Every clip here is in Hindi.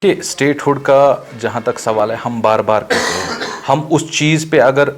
कि स्टेटहुड का जहाँ तक सवाल है, हम बार बार कहते हैं हम उस चीज़ पे अगर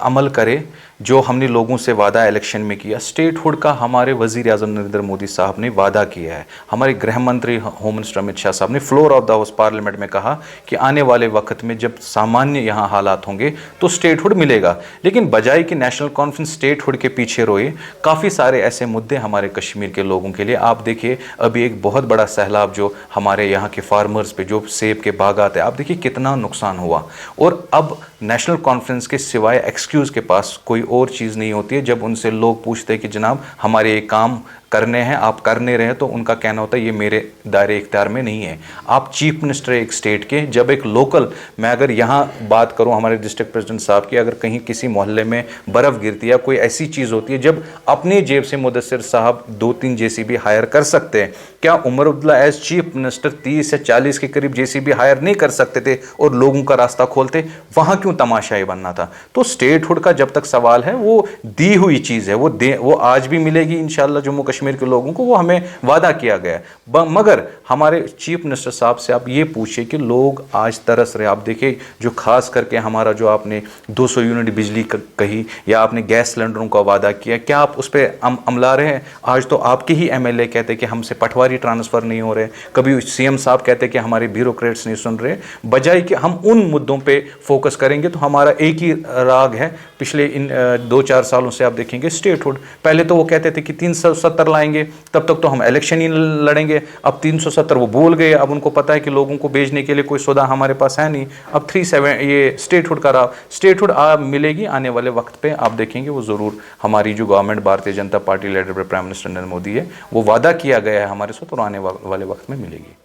अमल करें जो हमने लोगों से वादा इलेक्शन में किया। स्टेटहुड का हमारे वज़ीर आज़म नरेंद्र मोदी साहब ने वादा किया है। हमारे गृह मंत्री होम मिनिस्टर अमित शाह साहब ने floor of the house parliament में कहा कि आने वाले वक्त में जब सामान्य यहाँ हालात होंगे तो स्टेटहुड मिलेगा। लेकिन बजाय कि नेशनल कॉन्फ्रेंस स्टेटहुड के पीछे रोए, काफ़ी सारे ऐसे मुद्दे हमारे कश्मीर के लोगों के लिए। आप देखिए अभी एक बहुत बड़ा सैलाब जो हमारे यहाँ के फार्मर्स पे, जो सेब के बागात है, आप देखिए कितना नुकसान हुआ। और अब नेशनल कॉन्फ्रेंस के सिवाय एक्सक्यूज़ के पास कोई और चीज़ नहीं होती है। जब उनसे लोग पूछते हैं कि जनाब हमारे ये काम करने हैं, आप कर नहीं रहे, तो उनका कहना होता है ये मेरे दायरे इख्तियार में नहीं है। आप चीफ मिनिस्टर एक स्टेट के, जब एक लोकल, मैं अगर यहाँ बात करूँ हमारे डिस्ट्रिक्ट प्रेसिडेंट साहब की, अगर कहीं किसी मोहल्ले में बर्फ़ गिरती है या कोई ऐसी चीज़ होती है जब अपनी जेब से मुदस्सिर साहब 2-3 JCB हायर कर सकते हैं, क्या Omar Abdullah as chief minister 30 से 40 के करीब JCB हायर नहीं कर सकते थे और लोगों का रास्ता खोलते? वहाँ क्यों तमाशाई बनना था? तो स्टेटहुड का जब तक सवाल है, वो दी हुई चीज़ है, वो आज भी मिलेगी इंशाल्लाह जम्मू कश्मीर के लोगों को, वो हमें वादा किया गया है। मगर हमारे चीफ मिनिस्टर साहब से आप ये पूछिए कि लोग आज तरस रहे। आप देखिए जो खास करके हमारा जो आपने 200 यूनिट बिजली कही, या आपने गैस सिलेंडरों का वादा किया, क्या आप उस पर अमला रहे हैं? आज तो आपके ही MLA कहते कि हमसे पटवारी ट्रांसफ़र नहीं हो रहे, कभी CM साहब कहते कि हमारे ब्यूरोक्रेट्स नहीं सुन रहे। बजाय कि हम उन मुद्दों पे फोकस करेंगे तो हमारा एक ही राग है पिछले इन 2-4 सालों से। आप देखेंगे स्टेटहुड, पहले तो वो कहते थे कि 370 लाएंगे, तब तक तो हम इलेक्शन ही लड़ेंगे। अब 370 वो भूल गए, अब उनको पता है कि लोगों को बेचने के लिए कोई सौदा हमारे पास है नहीं। अब 37 ये स्टेटहुड का रहा। स्टेटहुड मिलेगी आने वाले वक्त पे, आप देखेंगे वो ज़रूर हमारी जो government Bharatiya Janata party leader prime minister Narendra Modi है, वो वादा किया गया है हमारे साथ, और आने वाले वक्त में मिलेगी।